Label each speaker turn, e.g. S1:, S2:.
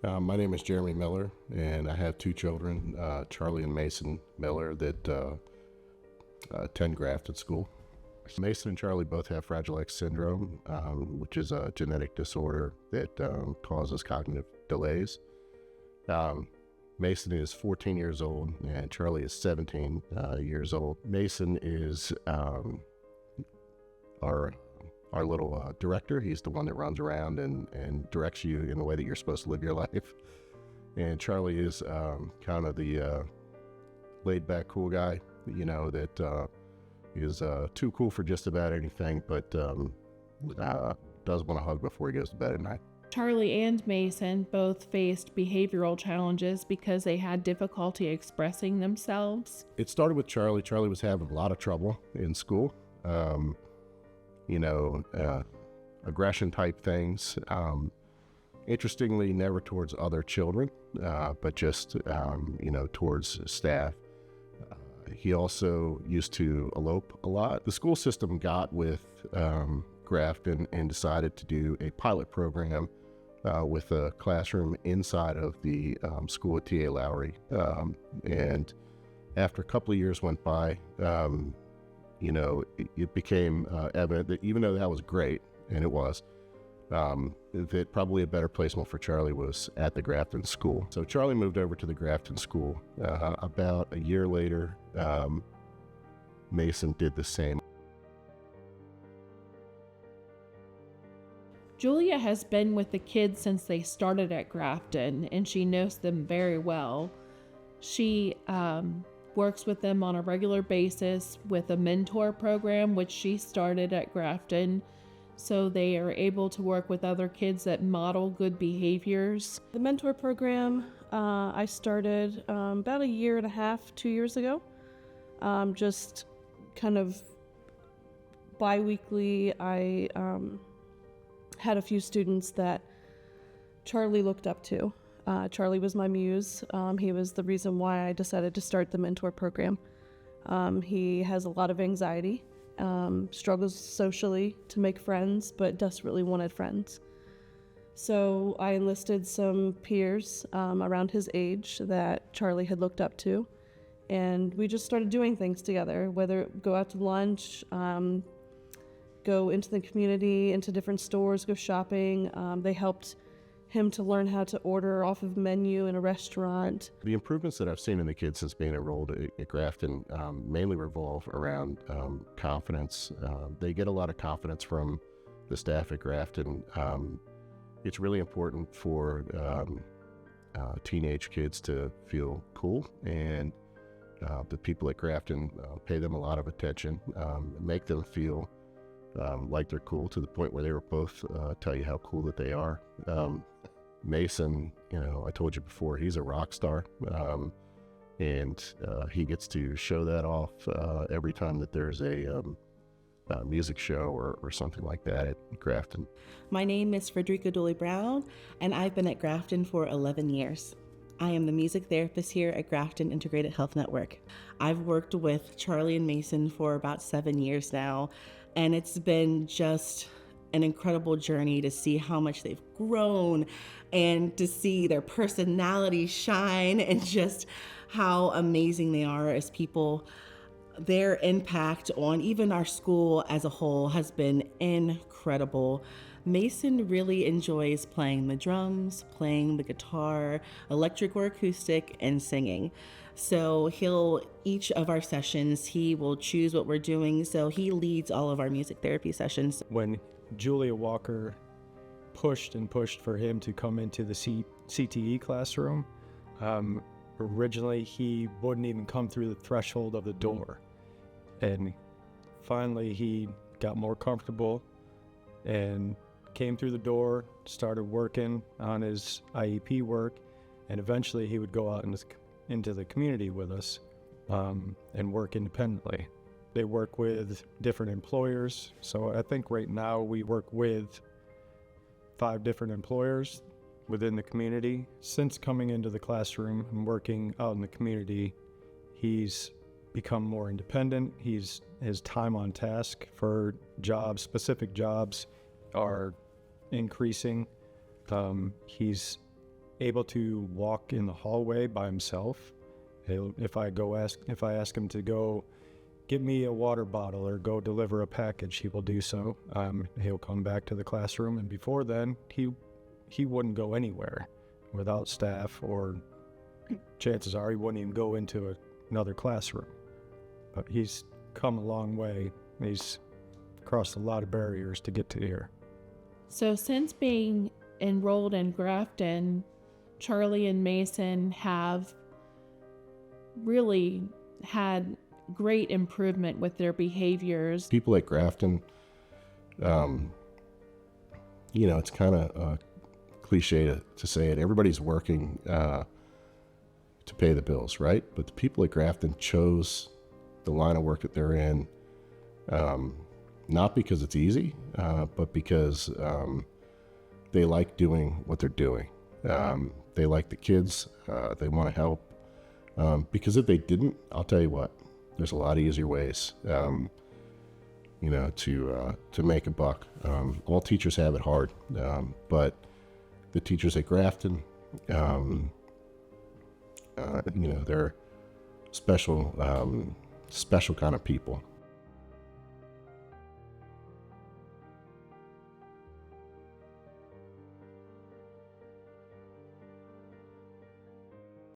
S1: My name is Jeremy Miller, and I have two children, Charlie and Mason Miller, that attend Grafton School. Mason and Charlie both have Fragile X syndrome, which is a genetic disorder that causes cognitive delays. Mason is 14 years old, and Charlie is 17 years old. Mason is our little director. He's the one that runs around and directs you in the way that you're supposed to live your life. And Charlie is kind of the laid-back, cool guy, that is too cool for just about anything, but does want a hug before he goes to bed at night.
S2: Charlie and Mason both faced behavioral challenges because they had difficulty expressing themselves.
S1: It started with Charlie. Charlie was having a lot of trouble in school. Aggression type things. Interestingly, never towards other children, but just, towards staff. He also used to elope a lot. The school system got with Grafton and decided to do a pilot program with a classroom inside of the school at T.A. Lowry. And after a couple of years went by, it became evident that even though that was great, and it was, that probably a better placement for Charlie was at the Grafton School. So Charlie moved over to the Grafton School. About a year later, Mason did the same.
S2: Julia has been with the kids since they started at Grafton, and she knows them very well. She works with them on a regular basis with a mentor program, which she started at Grafton, so they are able to work with other kids that model good behaviors.
S3: The mentor program I started about a year and a half, 2 years ago. Just kind of bi-weekly, I had a few students that Charlie looked up to. Charlie was my muse. He was the reason why I decided to start the mentor program. He has a lot of anxiety, struggles socially to make friends, but desperately wanted friends. So I enlisted some peers around his age that Charlie had looked up to, and we just started doing things together, whether go out to lunch, go into the community, into different stores, go shopping. They helped him to learn how to order off of a menu in a restaurant.
S1: The improvements that I've seen in the kids since being enrolled at Grafton mainly revolve around confidence. They get a lot of confidence from the staff at Grafton. It's really important for teenage kids to feel cool, and the people at Grafton pay them a lot of attention, make them feel like they're cool, to the point where they will both tell you how cool that they are. Mason, I told you before, he's a rock star, and he gets to show that off every time that there's a music show or something like that at Grafton.
S4: My name is Frederica Dooley-Brown, and I've been at Grafton for 11 years. I am the music therapist here at Grafton Integrated Health Network. I've worked with Charlie and Mason for about 7 years now, and it's been just an incredible journey to see how much they've grown and to see their personalities shine and just how amazing they are as people. Their impact on even our school as a whole has been incredible. Mason really enjoys playing the drums, playing the guitar, electric or acoustic, and singing. So each of our sessions, he will choose what we're doing. So he leads all of our music therapy sessions.
S5: When Julia Walker pushed for him to come into the CTE classroom, originally he wouldn't even come through the threshold of the door. And finally he got more comfortable and came through the door, started working on his IEP work, and eventually he would go out into the community with us and work independently. They work with different employers, so I think right now we work with 5 different employers within the community. Since coming into the classroom and working out in the community, he's become more independent. His time on task for specific jobs, are increasing. He's able to walk in the hallway by himself. If I ask him to go get me a water bottle or go deliver a package, he will do so. He'll come back to the classroom, and before then, he wouldn't go anywhere without staff, or chances are he wouldn't even go into another classroom. But he's come a long way. He's crossed a lot of barriers to get to here.
S2: So since being enrolled in Grafton, Charlie and Mason have really had great improvement with their behaviors.
S1: People at Grafton, it's kind of cliche to say it. Everybody's working to pay the bills, right? But the people at Grafton chose the line of work that they're in, not because it's easy, but because they like doing what they're doing. They like the kids. They want to help. Because if they didn't, I'll tell you what, there's a lot of easier ways, to make a buck. All teachers have it hard, but the teachers at Grafton, they're special kind of people.